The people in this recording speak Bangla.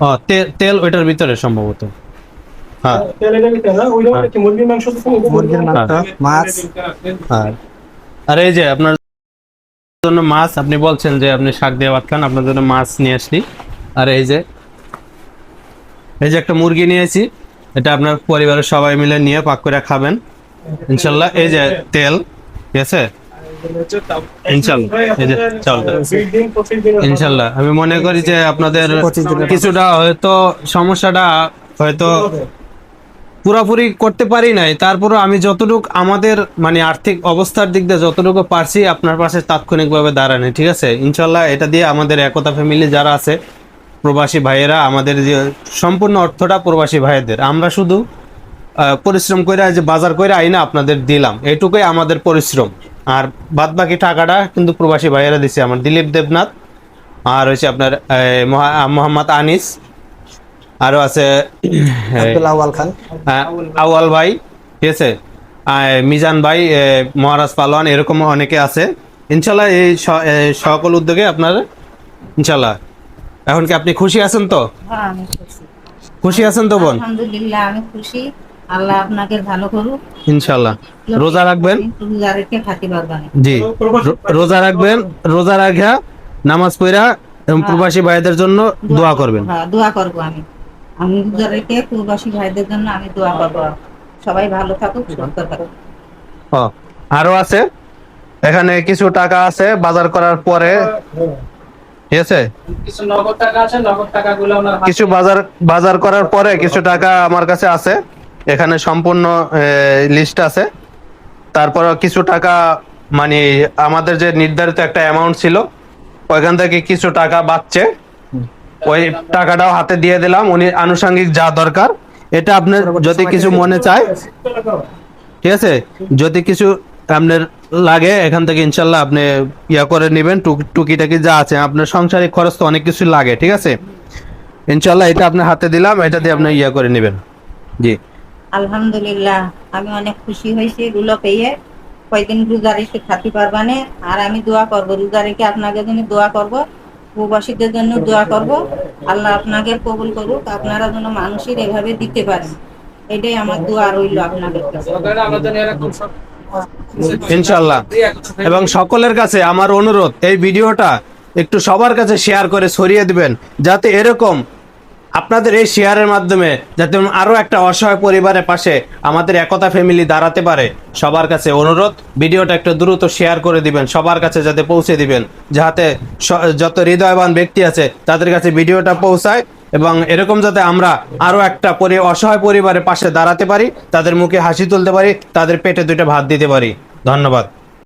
ও তেল ওইটার ভিতরে সম্ভবত। হ্যাঁ তেলের ভিতরে না, ওইটা হ্যাঁ কি মুরগির মাংস? মুরগির মাংস, মাছ। হ্যাঁ। আর এই যে আপনার জন্য মাছ, আপনি বলছেন যে আপনি শাক দিয়ে ভাত খান, আপনার জন্য মাছ নিয়ে আসছি। আর এই যে একটা মুরগি নিয়েছি, এটা আপনার পরিবারের সবাই মিলে নিয়ে পাক করে খাবেন ইনশাল্লাহ। এই যে তেল, ঠিক আছে ইনশাল্লাহ। এই যে চাউলটা ইনশাল্লাহ। আমি মনে করি যে আপনাদের 25 দিনের কিছুটা হয়তো সমস্যাটা হয়তো পুরাপুরি করতে পারি নাই, তারপরও আমি যতটুকু আমাদের মানে আর্থিক অবস্থার দিক দিয়ে যতটুকু পারছি আপনার পাশে তাৎক্ষণিকভাবে দাঁড়ানো, ঠিক আছে ইনশাল্লাহ। এটা দিয়ে আমাদের একতা ফ্যামিলি যারা আছে প্রবাসী ভাইয়েরা, আমাদের যে সম্পূর্ণ অর্থটা প্রবাসী ভাইদের, আমরা শুধু পরিশ্রম করে যে বাজার করে আইনা আপনাদের দিলাম, এইটুকুই আমাদের পরিশ্রম। আর বাদ বাকি টাকাটা কিন্তু প্রবাসী ভাইয়েরা দিছে, আমার দিলীপ দেবনাথ, আর হচ্ছে আপনার মোহাম্মদ আনিস, আরো আছে আব্দুল আওয়াল খান। আউয়াল ভাই, ঠিক আছে মিজান ভাই, মহারাজ পালোয়ান, এরকম অনেকে আছে ইনশাল্লাহ। এই সকল উদ্যোগে আপনার ইনশাল্লাহ। এখন কি আপনি খুশি আছেন তো? হ্যাঁ, আমি খুশি। খুশি আছেন তো বোন? আলহামদুলিল্লাহ, আমি খুশি। আল্লাহ আপনাকে ভালো করুক। ইনশাল্লাহ। রোজা রাখবেন, রোজা রেখে থাকি পারবেন। জি রোজা রাখবেন, রোজা রাখা নামাজ পড়া এবং প্রবাসী ভাইদের জন্য দোয়া করবেন। হ্যাঁ, দোয়া করব আমি। আমি রোজা রেখে প্রবাসী ভাইদের জন্য আমি দোয়া করব। সবাই ভালো থাকুক, সুস্থ থাকুক। ও আরো আছে, এখানে কিছু টাকা আছে বাজার করার পরে, ঠিক আছে কিছু নগদ টাকা আছে, নগদ টাকাগুলো আমরা কিছু বাজার বাজার করার পরে কিছু টাকা আমার কাছে আছে, এখানে সম্পূর্ণ লিস্ট আছে। তারপর কিছু টাকা মানে আমাদের যে নির্ধারিত একটা অ্যামাউন্ট ছিল ওইখান থেকে কিছু টাকা বাঁচছে, ওই টাকাটাও হাতে দিয়ে দিলাম। উনি আনুষঙ্গিক যা দরকার এটা আপনার যদি কিছু মনে চায়, ঠিক আছে যদি কিছু আপনার লাগে এখান থেকে ইনশাল্লাহ আপনি ইয়া করে নেবেন। টুকিটাকি যা আছে আপনার সংসারিক খরচ তো অনেক কিছু লাগে, ঠিক আছে ইনশাল্লাহ। এটা আপনার হাতে দিলাম, এটা দিয়ে আপনি ইয়া করে নেবেন। জি আলহামদুলিল্লাহ, আমি অনেক খুশি হয়েছি এগুলো পেয়ে। কয়দিন রোজা রেখে থাকি পারবানে। আর আমি দোয়া করব, রোজা রেখে আপনাকে জন্য দোয়া করব, প্রবাসীদের জন্য দোয়া করব। আল্লাহ আপনাকে কবুল করুক, আপনারা যেন মানুষের এভাবে দিতে পারেন, এটাই আমার দোয়া রইল আপনাদের কাছে। আমাদের এরকম সব ইনশাল্লাহ। এবং সকলের কাছে আমার অনুরোধ, এই ভিডিওটা একটু সবার কাছে শেয়ার করে ছড়িয়ে দিবেন, যাতে এরকম আপনাদের এই শেয়ারের মাধ্যমে যাতে আরো একটা অসহায় পরিবারের পাশে আমাদের একতা ফ্যামিলি দাঁড়াতে পারে। সবার কাছে অনুরোধ, ভিডিওটা একটু দ্রুত শেয়ার করে দিবেন, সবার কাছে যাতে পৌঁছে দিবেন, যাতে যত হৃদয়বান ব্যক্তি আছে তাদের কাছে ভিডিওটা পৌঁছায়, এবং এরকম যাতে আমরা আরো একটা অসহায় পরিবারের পাশে দাঁড়াতে পারি, তাদের মুখে হাসি তুলতে পারি, তাদের পেটে দুইটা ভাত দিতে পারি। ধন্যবাদ।